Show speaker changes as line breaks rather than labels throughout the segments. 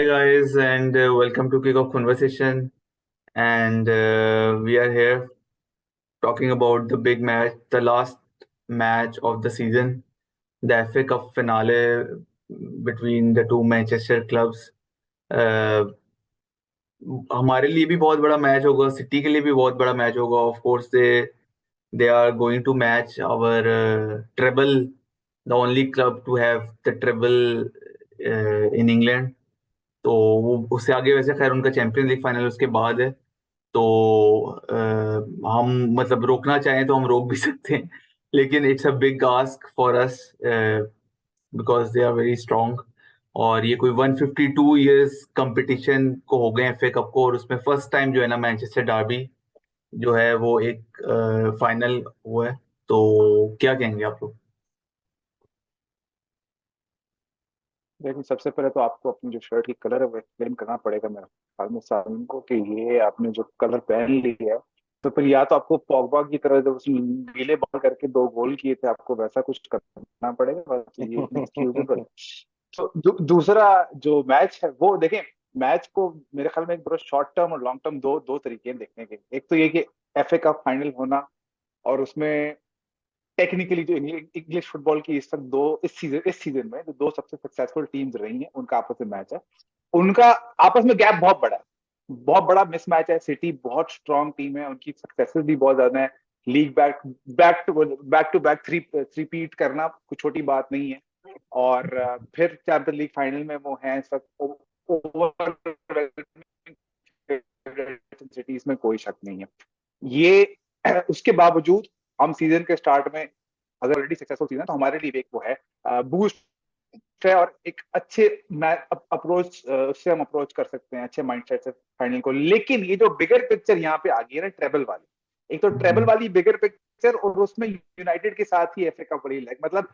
guys, and welcome to Kick Off Conversation. And we are here talking about the big match, the last match of the season, the FA Cup finale between the two Manchester clubs. Uh, हमारे लिए भी बहुत बड़ा match होगा, city के लिए भी बहुत बड़ा मैच होगा. Of course they are going to match our treble, the only club to have the treble in England. तो वो उससे आगे वैसे खैर उनका चैंपियंस लीग फाइनल उसके बाद है. तो हम मतलब रोकना चाहें तो हम रोक भी सकते हैं, लेकिन it's a big ask for us because they are very strong. और ये कोई 152 इयर्स कंपटीशन को हो गए एफए कप को, और उसमें फर्स्ट टाइम जो है ना मैनचेस्टर डार्बी जो है वो एक फाइनल हुआ है. तो क्या कहेंगे आप लोग?
लेकिन सबसे पहले तो आपको अपनी जो शर्ट की कलर है वो एक्सप्लेन करना पड़ेगा मेरे ख्याल में सामने को कि ये आपने जो कलर पहन ली है तो फिर या तो आपको पॉगबा की तरह जब उसने नीले बॉल करके दो गोल किए थे आपको वैसा कुछ करना पड़ेगा, बस ये इनएक्सक्यूजेबल। तो दूसरा जो मैच है वो देखें। मैच को मेरे ख्याल में एक बड़ा शॉर्ट टर्म और लॉन्ग टर्म दो दो तरीके हैं देखने के। एक तो ये कि एफए का फाइनल होना और उसमें टेक्निकली जो इंग्लिश फुटबॉल की इस तक दो इस सीजन में जो दो सबसे सक्सेसफुल टीम्स रही हैं उनका आपस में मैच है। उनका आपस में गैप बहुत बड़ा है, बहुत बड़ा मिस मैच है। सिटी बहुत स्ट्रांग टीम है, उनकी सक्सेसेस भी बहुत ज्यादा है। League back back to back three three करना कुछ छोटी बात नहीं है। और फिर चैंपियंस लीग फाइनल में वो हैं इस वक्त ओवर सिटी, इसमें कोई शक नहीं है। ये उसके बावजूद हम सीजन के स्टार्ट में अगर ऑलरेडी सक्सेसफुल सीजन तो हमारे लिए एक वो है बूस्ट है और एक अच्छे अप्रोच उससे हम अप्रोच कर सकते हैं अच्छे माइंडसेट से फाइनल को। लेकिन ये जो बिगर पिक्चर यहाँ पे आ गई है ना ट्रेबल वाली, एक तो ट्रेबल वाली बिगर पिक्चर और उसमें यूनाइटेड के साथ ही एफए का बड़ी लैग, मतलब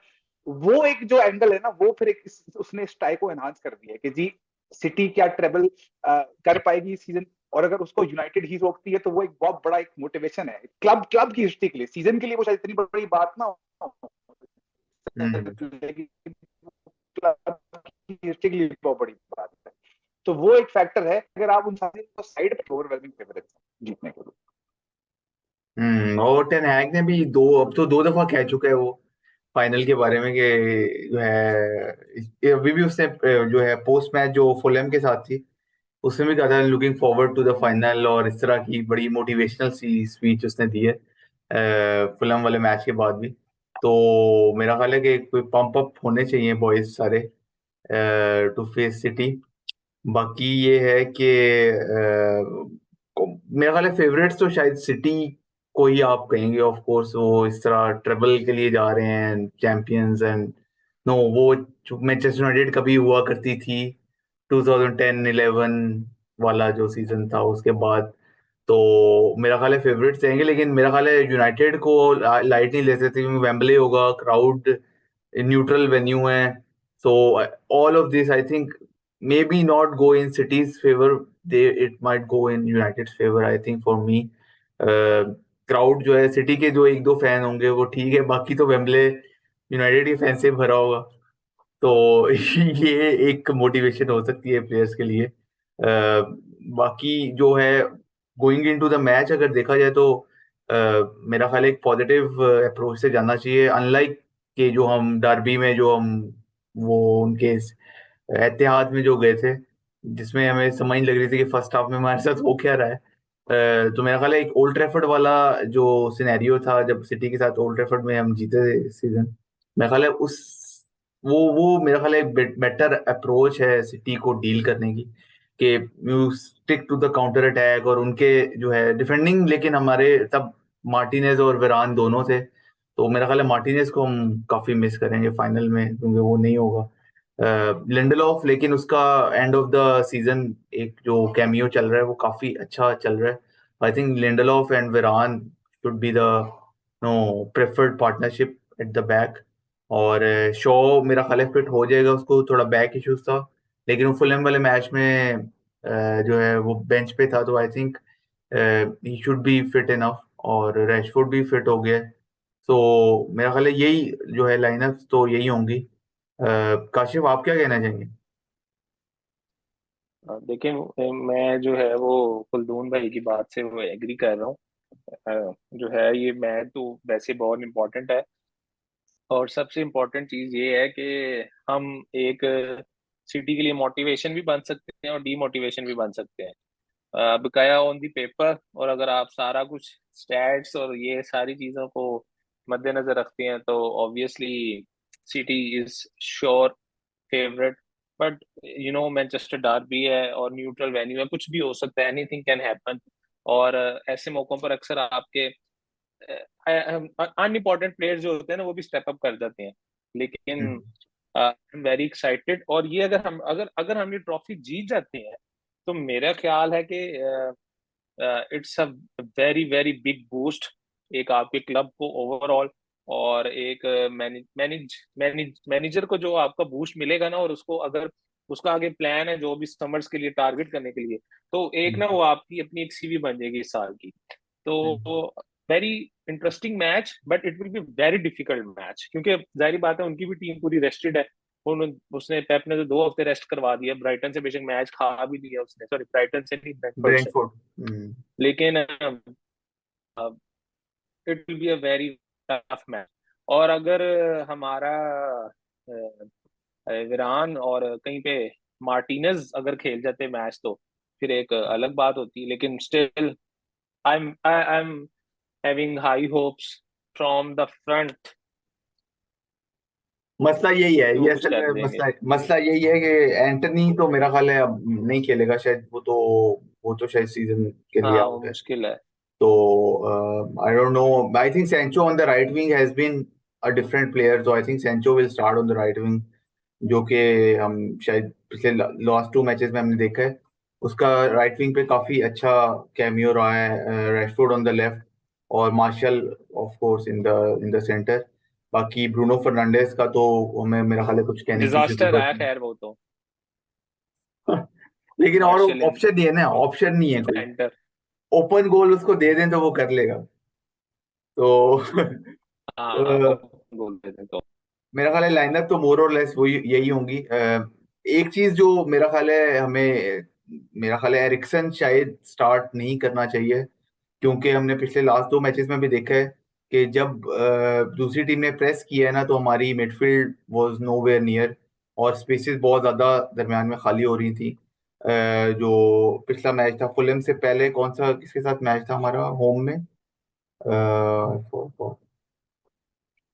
वो एक जो एंगल है ना वो फिर एक उसने इस टाई को एनहांस कर दिया है कि जी सिटी क्या ट्रेबल कर पाएगी इस सीजन। और अगर उसको यूनाइटेड ही रोकती है तो वो एक बहुत बड़ा एक मोटिवेशन है क्लब क्लब की हिस्ट्री के लिए। सीजन के लिए वो शायद इतनी बड़ी बात ना हो,
हम्म.
लेकिन क्लब की हिस्ट्री के लिए बहुत बड़ी बात है। तो वो एक फैक्टर है, अगर आप उन सारे साइड पे ओवरवेलमिंग फेवरेट्स जीतने के लिए।
और टेन हैग ने भी अब तो दो दफा कह चुका है वो फाइनल के बारे में कि जो है अभी भी उसने जो है पोस्ट मैच जो फुलहैम के साथ थी उसमें भी कहा था looking forward to the final, और इस तरह की बड़ी मोटिवेशनल सी स्पीच उसने दी है फुलहैम वाले मैच के बाद भी. तो मेरा ख्याल है कि कोई पंप अप होने चाहिए बॉयज सारे टू फेस सिटी. बाकी ये है कि मेरा ख्याल है फेवरेट्स तो शायद सिटी को ही आप कहेंगे. ऑफ कोर्स वो इस तरह ट्रेबल के लिए जा रहे हैं, चैंपियंस एंड नो वो मैनचेस्टर यूनाइटेड कभी हुआ करती थी 2010-11 वाला जो सीजन था उसके बाद. तो मेरा ख्याल है फेवरेट्स रहेंगे, लेकिन मेरा ख्याल है यूनाइटेड को लाइट नहीं ले सकते क्योंकि वेम्बले होगा, क्राउड न्यूट्रल वेन्यू है. So all of this, I think, maybe not go in City's favor. It might go in United's favor. I think for me, crowd जो है सिटी के जो एक दो फैन होंगे वो ठीक है, बाकी तो वेम्बले यूनाइटेड के फैन से भरा होगा. तो ये एक मोटिवेशन हो सकती है प्लेयर्स के लिए. बाकी जो है गोइंग इनटू द मैच अगर देखा जाए तो मेरा ख्याल है एक पॉजिटिव अप्रोच से जाना चाहिए, अनलाइक कि जो हम डार्बी में जो हम वो उनके एतिहाद में जो गए थे जिसमें हमें समझ नहीं लग रही थी कि फर्स्ट हाफ में हमारे साथ हो क्या रहा है. तो मेरा ख्याल है एक ओल्ड ट्रैफर्ड वाला जो सिनेरियो था जब सिटी के साथ ओल्ड ट्रैफर्ड में हम जीते थे इस सीजन, मेरा ख्याल है उस वो मेरा ख्याल है एक बेटर अप्रोच है सिटी को डील करने की कि you stick to the counter attack और उनके जो है डिफेंडिंग. लेकिन हमारे तब मार्टिनेज और वेरान दोनों थे, तो मेरा ख्याल है मार्टिनेज को हम काफी मिस करेंगे फाइनल में क्योंकि वो नहीं होगा. लिंडलॉफ लेकिन उसका एंड ऑफ द सीजन एक जो कैमियो चल रहा है वो काफी अच्छा चल रहा है. I think Lindelof and Varane should be the no preferred partnership at the back. और शॉ मेरा ख्याल है फिट हो जाएगा, उसको थोड़ा बैक इश्यूज था लेकिन वो फुलहैम वाले मैच में जो है वो बेंच पे था. तो I think he should be fit enough, और रैशफोर्ड भी फिट हो गया है. तो मेरा ख्याल है यही जो है लाइनअप तो यही होंगी. काशिफ आप क्या कहना चाहेंगे?
देखिए, मैं जो है वो कुलदून भाई की बात से वो एग्री कर रहा हूँ। जो है ये मैच तो वैसे बहुत इंपॉर्टेंट है, और सबसे इम्पोर्टेंट चीज ये है कि हम एक सिटी के लिए मोटिवेशन भी बन सकते हैं और डीमोटिवेशन भी बन सकते हैं। बकाया ऑन दी पेपर, और अगर आप सारा कुछ स्टैट्स और ये सारी चीजों को मद्देनजर रखते हैं तो obviously city is sure favourite. But Manchester derby है और न्यूट्रल वेन्यू है, कुछ भी हो सकता है, एनीथिंग कैन हैपन। और ऐसे मौकों पर अक्सर आपके अनइम्पोर्टेंट प्लेयर्स जो होते हैं ना वो भी स्टेप अप कर जाते हैं। लेकिन
हम्म,
आई एम वेरी एक्साइटेड, और ये अगर अगर हम ये ट्रॉफी जीत जाते हैं तो मेरा ख्याल है कि it's a very very big boost एक आपके क्लब को ओवरऑल। और एक मैनेजर को जो आपका बूस्ट मिलेगा ना, और उसको अगर उसका आगे प्लान है जो भी समर्स के लिए टारगेट करने के लिए, तो एक ना
हम्म,
वो आपकी अपनी एक सीवी बन जाएगी इस साल की।
हम्म,
तो very interesting match, but it will be very difficult match, क्योंकि जाहिर बात है उनकी भी टीम पूरी रेस्टेड है। उसने पेप ने तो 2 हफ्ते रेस्ट करवा दिया, ब्राइटन से बेशक मैच खा भी लिया उसने, सॉरी ब्राइटन से नहीं, ब्रेंटफोर्ड से।
ब्रेंटफोर्ड।
लेकिन it will be a very tough match. और अगर हमारा वीरान और कहीं पे मार्टिनेज अगर खेल जाते मैच तो फिर एक अलग बात होती, लेकिन still I am having high hopes from the front
मसला यही है,
कि
ये
वो कुछ
असल
कर
में
देंगे।
मसला मसला यही है कि एंटनी तो मेरा ख्याल है अब नहीं खेलेगा शायद। वो तो शायद सीजन के लिए
हाँ वो
आउट है।
मुश्किल है।
तो I don't know, I think Sancho on the right wing has been a different player, तो I think Sancho will start on the right wing, जो कि हम शायद पिछले लास्ट 2 मैचेस में हमने देखा है। उसका राइट विंग पे काफी अच्छा कैमियो रहा है, रैशफोर्ड ऑन द लेफ्ट और marshal of course in the centre. बाकी ब्रूनो फर्नांडिस का तो हमें मेरा ख्याल है कुछ कहने की
डिजास्टर
जरूरत
आया
नहीं।
खैर वो तो।
लेकिन और
मार्शल इन
ऑप्शन नहीं है ना, ऑप्शन नहीं है कोई।
सेंटर।
ओपन गोल उसको दे दें तो वो कर लेगा। तो
हाँ
अ,
ओपन गोल देते तो।
मेरा ख्याल है लाइनअप तो मोर और लेस वही यही होंगी। एक चीज जो मेरा ख्याल है हमें, मेरा ख्याल है एरिक्सन शायद स्टार्ट नहीं करना चाहिए, क्योंकि हमने पिछले लास्ट 2 मैचेस में भी देखा है कि जब दूसरी टीम ने प्रेस किया है ना तो हमारी मिडफील्ड वाज नोवेयर नियर, और स्पेसेस बहुत ज्यादा दरमियान में खाली हो रही थी। जो पिछला मैच था फुलहम से पहले, कौन सा किसके साथ मैच था हमारा होम में, किसके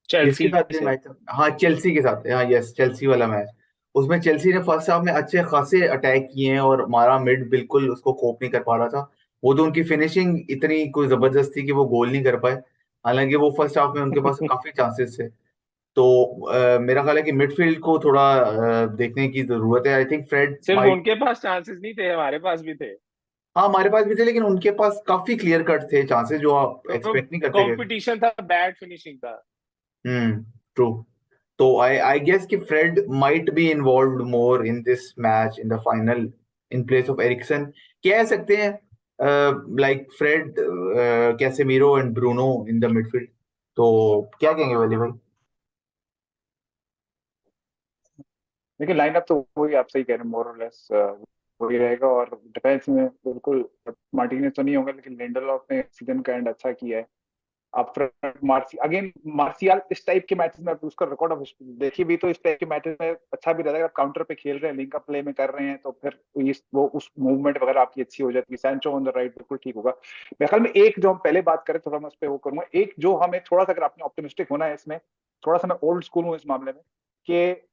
चेल्सी
साथ भी
से।
मैच था, हाँ चेल्सी के साथ, हाँ यस चेल्सी वाला मैच। उसमें चेल्सी ने फर्स्ट हाफ में अच्छे खासे अटैक किए हैं और हमारा मिड बिल्कुल उसको कोप नहीं कर पा रहा था। वो तो उनकी फिनिशिंग इतनी कोई जबरदस्त थी कि वो गोल नहीं कर पाए। हालांकि वो फर्स्ट हाफ में उनके पास काफी चांसेस थे। तो मेरा ख्याल है कि मिडफील्ड को थोड़ा देखने की जरूरत है। आई थिंक फ्रेड
सिर्फ
माइट,
उनके पास चांसेस नहीं थे, हमारे पास भी थे।
हाँ हमारे पास भी थे लेकिन उनके पास काफी क्लियर कट थे चांसेस जो आप
तो
एक्सपेक्ट नहीं करते।
कंपटीशन था, बैड फिनिशिंग था।
ट्रू। तो आई गेस कि Fred might be involved more in this match in the final in place of Eriksen, कह सकते हैं। Like Fred, Casemiro and Bruno in the midfield. तो क्या कहेंगे वली भाई?
देखिए लाइनअप तो वही आप सही कह रहे हैं, मोर और लेस वही रहेगा। और डिफेंस में बिल्कुल मार्टिनेज तो नहीं होगा, लेकिन लिंडलॉफ ने सीजन का एंड अच्छा किया है। आप फ्रंट मार्सियाल इस टाइप के मैचेस में, आप उसका रिकॉर्ड ऑफ देखिए भी तो इस टाइप के मैचेस में अच्छा भी रहता है। अगर आप काउंटर पे खेल रहे हैं, लिंक अप प्ले में कर रहे हैं, तो फिर वो उस मूवमेंट वगैरह आपकी अच्छी हो जाती है। सैंचो ऑन द राइट बिल्कुल ठीक होगा। मेरे ख्याल में एक जो हम पहले बात करें, थोड़ा मैं उस पर वो करूंगा, एक जो हमें थोड़ा सा, अगर आपने ऑप्टिमिस्टिक होना है इसमें, थोड़ा सा मैं ओल्ड स्कूल हूँ इस मामले में, कि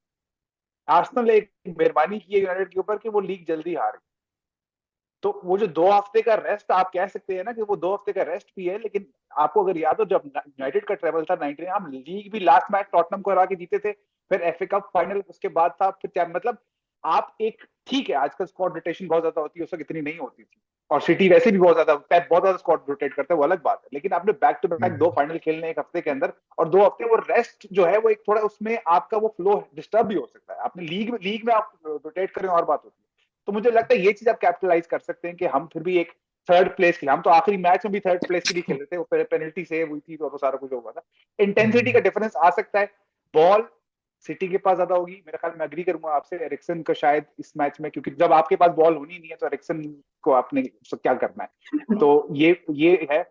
आर्सेनल एक मेहरबानी की है यूनाइटेड के ऊपर कि वो लीग जल्दी हार गई। तो वो जो 2 हफ्ते का रेस्ट आप कह सकते हैं ना, कि वो 2 हफ्ते का रेस्ट भी है, लेकिन आपको अगर याद हो, जब यूनाइटेड का ट्रेवल था 19, हम लीग भी लास्ट मैच टॉटनम को हरा के जीते थे, फिर एफए कप फाइनल उसके बाद था, फिर मतलब आप एक, ठीक है आजकल स्क्वाड रोटेशन बहुत ज्यादा होती है, उस वक्त इतनी नहीं होती थी, और सिटी वैसे भी बहुत ज्यादा, पेप बहुत ज्यादा स्क्वाड रोटेट करता है, वो अलग बात है। लेकिन आपने बैक टू बैक 2 फाइनल खेलने एक हफ्ते के अंदर, और 2 हफ्ते वो रेस्ट जो है वो एक थोड़ा उसमें आपका वो फ्लो डिस्टर्ब भी हो सकता है। आपने लीग में आप रोटेट करें और बात होती है। तो मुझे लगता है ये चीज आप कैपिटलाइज कर सकते हैं कि हम फिर भी एक थर्ड प्लेस के लिए, हम तो आखिरी मैच में भी थर्ड प्लेस के लिए खेल रहे थे, वो पेनल्टी सेव हुई थी और वो सारा कुछ हुआ था। इंटेंसिटी का डिफरेंस आ सकता है। बॉल सिटी के पास ज्यादा होगी मेरे ख्याल में। एग्री करूंगा आपसे, एरिक्सन का शायद इस मैच में, क्योंकि जब आपके पास बॉल होनी नहीं है तो एरिक्सन को आपने क्या करना है, तो ये है।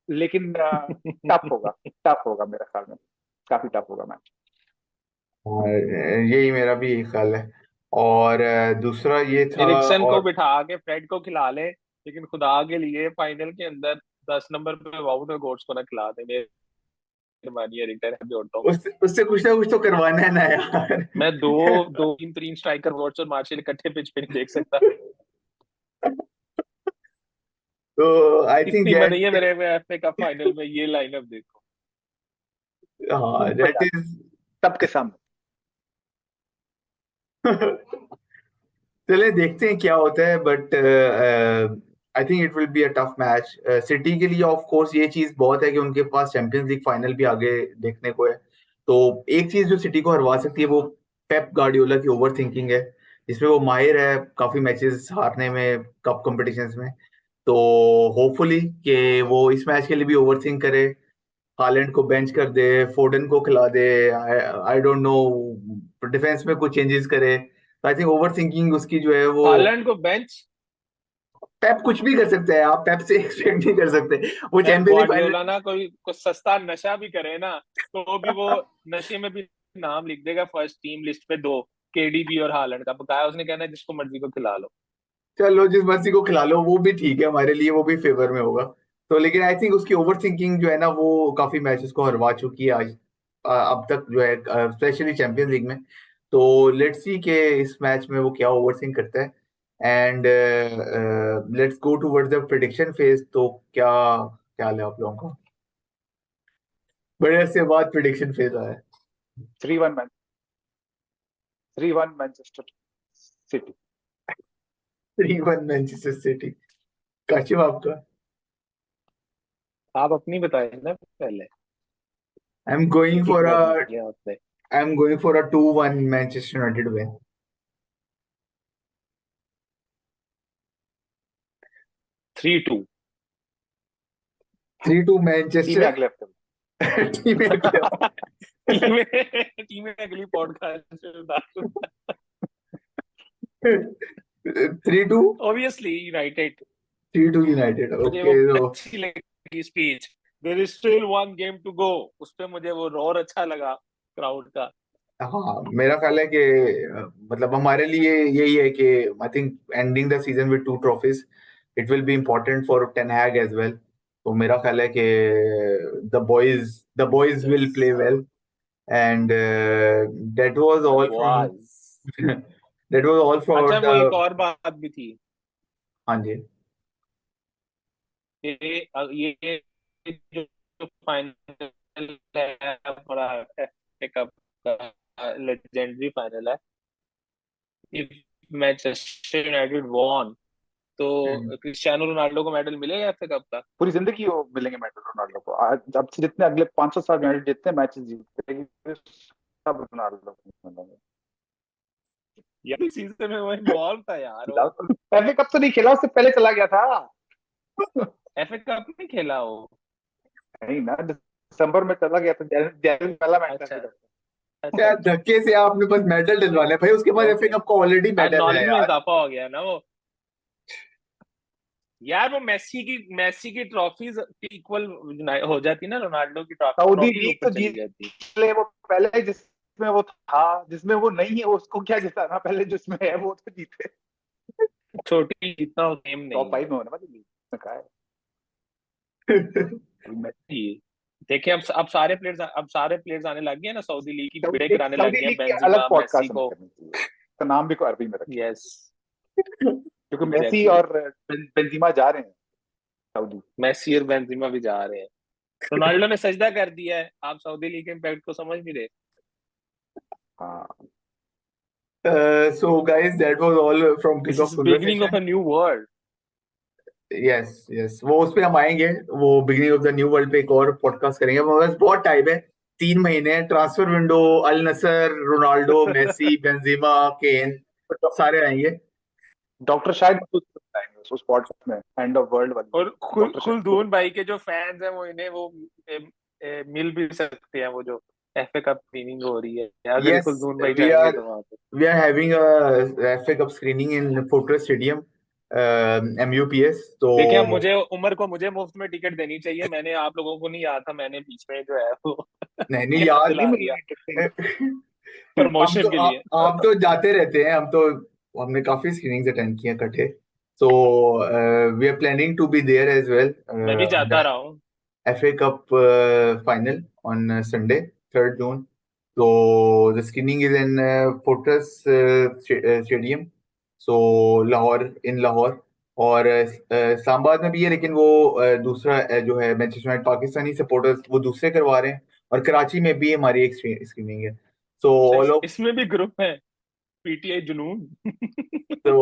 लेकिन टफ होगा, टफ होगा मेरे ख्याल में, काफी टफ होगा मैच।
और यही मेरा भी यही ख्याल है। और दूसरा ये था।
एरिक्सन को
और
बिठा के फ्रेड को खिला ले, लेकिन खुदा के लिए फाइनल के अंदर 10 नंबर पे वाउट और गोट्स को ना खिला दे, मेहरबानी है, रिटर्न जोड़ता हूँ मैं।
उससे कुछ ना कुछ तो करवाना है ना यार।
मैं दो दो तीन तीन स्ट्राइकर वॉट्स और मार्शल इकट्ठे पिच पे नहीं देख सकता।
तो आई थिंक
इतनी मजा
दैट,
नहीं है मेरे में एफए का फाइनल में, ये लाइनअप देखो।
हाँ दैट
मजा
इज।
सबके सामने।
चले देखते हैं क्या होता है, but I think it will be a tough match city के लिए। ऑफ कोर्स ये चीज बहुत है कि उनके पास चैंपियंस लीग फाइनल भी आगे देखने को है। तो एक चीज जो सिटी को हरवा सकती है वो पेप गार्डियोला की ओवर थिंकिंग है, जिसमें वो माहिर है काफी मैचेस हारने में कप कॉम्पिटिशन्स में। तो होपफुली कि वो इस मैच के लिए भी ओवर थिंक करे, हालैंड को बेंच कर दे, फोडन को खिला दे, आई डोंट नो, डिफेंस में कुछ चेंजेस करे। तो आई थिंक ओवर थिंकिंग उसकी जो है वो।
हालैंड को बेंच?
पेप कुछ भी कर सकते हैं, आप पेप से एक्सपेक्ट नहीं कर सकते। वो
पेप
चैंपियंस लीग फाइनल।
ग्वार्डियोला ना कोई कुछ सस्ता नशा भी करे ना, तो भी वो नशे में भी नाम लिख देगा फर्स्ट टीम लिस्ट पे, दो केडीबी और हालैंड का बकाया, उसने कहना है जिसको मर्जी को खिला लो।
चलो जिस मर्जी को खिला लो वो भी ठीक है, हमारे लिए वो भी फेवर में होगा। तो लेकिन आई थिंक उसकी ओवर थिंकिंग जो है ना वो काफी मैचेस को हरवा चुकी है आज, अब तक जो है, स्पेशली चैंपियंस लीग में। तो लेट्स सी के इस मैच में वो क्या ओवर थिंक करता है। And let's go towards the prediction phase. तो क्या ख्याल है आप लोगों का? बड़े अरसे बाद प्रिडिक्शन फेज आया है।
3-1 man, 3-1 Manchester city.
3-1 Manchester city. Kashif आपका?
आप अपनी बताए ना पहले।
आई एम गोइंग
एक एक
फॉर
बार
अ
दिया आपने।
I am going for a 2-1 Manchester United win.
3-2।
3-2
team है
मैनचेस्टर।
अगले हफ्ते में।
टीम है क्या?
टीम में अगली पॉडकास्ट में बता दूंगा।
3-2।
Obviously United.
3-2 यूनाइटेड,
मुझे वो
ओके। तो
अच्छी लगी speech, there is still one game to go, उस पे मुझे वो रोर अच्छा लगा क्राउड का।
हाँ मेरा ख्याल है कि मतलब हमारे लिए यही है कि I think ending the season with 2 trophies, it will be important for Ten Hag as well. तो मेरा ख्याल है कि the boys will
yes
play well. And that was
the
all from
boys.
That was all for
अच्छा वो एक
the.
और बात भी थी,
हाँ जी।
ये जो फाइनल है बड़ा कप का लेजेंडरी फाइनल है। इफ मैनचेस्टर यूनाइटेड वॉन तो
हम्म।
क्रिस्टियानो रोनाल्डो को मेडल मिलेगा एफए कप का।
पूरी जिंदगी वो मिलेंगे मैटर रोनाल्डो को। आज अब से जितने अगले 500 साल यूनाइटेड जितने मैचेस जीतेगी सब रोनाल्डो को मिलेंगे।
यार इस सीजन में वो इन्वॉल्व था यार वो।
पहले कब तो नहीं खेला, उससे पहले चला गया था।
एफए कप नहीं खेला वो।
नहीं ना, दिसंबर में चला गया था, जनवरी में पहला मैच था
अच्छा
फिर।
अच्छा
यार
अच्छा।
धक्के से आपने बस मेडल डलवाना है भाई, उसके पास एफए
ओके,
कप का ऑलरेडी
आज
मेडल है
नॉलेज में
यार।
इजाफा हो गया ना वो। यार वो मेसी की ट्रॉफीज इक्वल हो जाती ना रोनाल्डो की ट्रॉफी,
सऊदी
ट्रॉफी
लीग
ऊपर
तो
चली
जीत
जाती।
ले वो पहले, जिसमें वो था, जिसमें वो नहीं है उसको क्या जिताना, पहले जिसमें है वो तो जीते।
छोटी इतना गेम
टॉप
नहीं है
5 में होने वाली लीग में कहा है।
मेसी। देखिए अब सारे प्लेयर्स आने लग गए ना, सऊदी लीग की बिड़े कराने लग
सऊदी
गए हैं
लीग की अलग
बेंजिमा मेसी
पॉडकास्ट हमें
को।
करनी चाहिए, उसका नाम भी कोई अरबी में रखे,
यस
क्योंकि मेसी
एग्जैक्टली।
और बेंजिमा जा रहे हैं सऊदी।
मेसी और बेंजिमा भी जा रहे हैं। रोनाल्डो ने सजदा कर दिया है, आप सऊदी लीग के इम्पैक्ट को समझ नहीं रहे।
हाँ,
So guys, that was all from
this
Kickoff
is beginning of
Conversation.
A new world.
Yes yes, वो उस पे हम आएंगे, वो beginning of the new world पे एक और पॉडकास्ट करेंगे। बस बहुत टाइम है, 3 महीने, ट्रांसफर विंडो, अल नसर, रोनाल्डो, मेसी, बेंजीमा, केन सारे आएंगे।
डॉक्टर शायद मसूद को बताएंगे उस पॉडकास्ट में, एंड ऑफ वर्ल्ड वाली
और
डॉक्टर शायद को
खुलदून भाई के जो फैंस हैं वो इन्हें वो मिल भी सकते हैं, वो जो FA कप स्क्रीनिंग हो रही है, अगर
Yes,
कुलदून भाई
we
जाएंगे
are
तो वहां पे।
we are having a FA Cup screening in Fortress Stadium, MUPS. तो
देखिए, अब मुझे मुफ्त में टिकट देनी चाहिए, मैंने आप लोगों को नहीं याद था, मैंने बीच में जो है वो
नहीं
याद
याद नहीं
दिला दिया
मुझे।
प्रमोशन के लिए।
आप तो जाते रहते हैं, हम तो हमने काफी स्क्रीनिंग्स अटेंड किए इकट्ठे. So we are planning to be there as well
मैं भी
on the
जाता रहा हूँ।
FA Cup final on Sunday, 3rd June. So the screening is in Fortress Stadium. So Lahore, in Lahore. और इस्लामाबाद में भी है, लेकिन वो दूसरा जो है मैनचेस्टर यूनाइटेड पाकिस्तानी सपोर्टर्स वो दूसरे करवा रहे हैं. और कराची में भी हमारी एक स्क्रीनिंग है. सो
अच्छा,
ऑल ऑफ
इसमें भी ग्रुप है, पीटीआई जुनून।
तो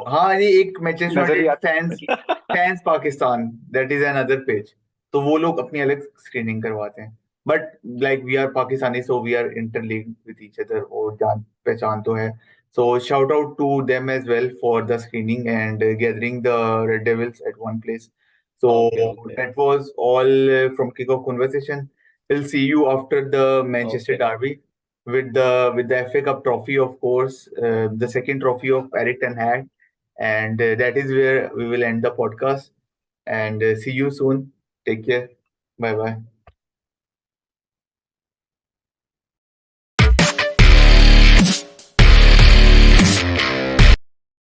हाँ, ये एक मैनचेस्टर
नजर ही
यूनाइटेड
आता है
फैंस
कि
fans Pakistan, that is another page. तो वो लोग अपनी अलग स्क्रीनिंग करवाते हैं. But like we are Pakistani, so we are interlinked with each other, और जान पहचान तो है. So shout out to them as well for the screening and gathering the red devils at one place. So
okay okay
that was all from Kickoff Conversation. We'll see you after the Manchester
okay.
Derby with the FA Cup trophy, of course, the second trophy of Eric Ten Hag, and that is where we will end the podcast. And see you soon. Take care. Bye bye.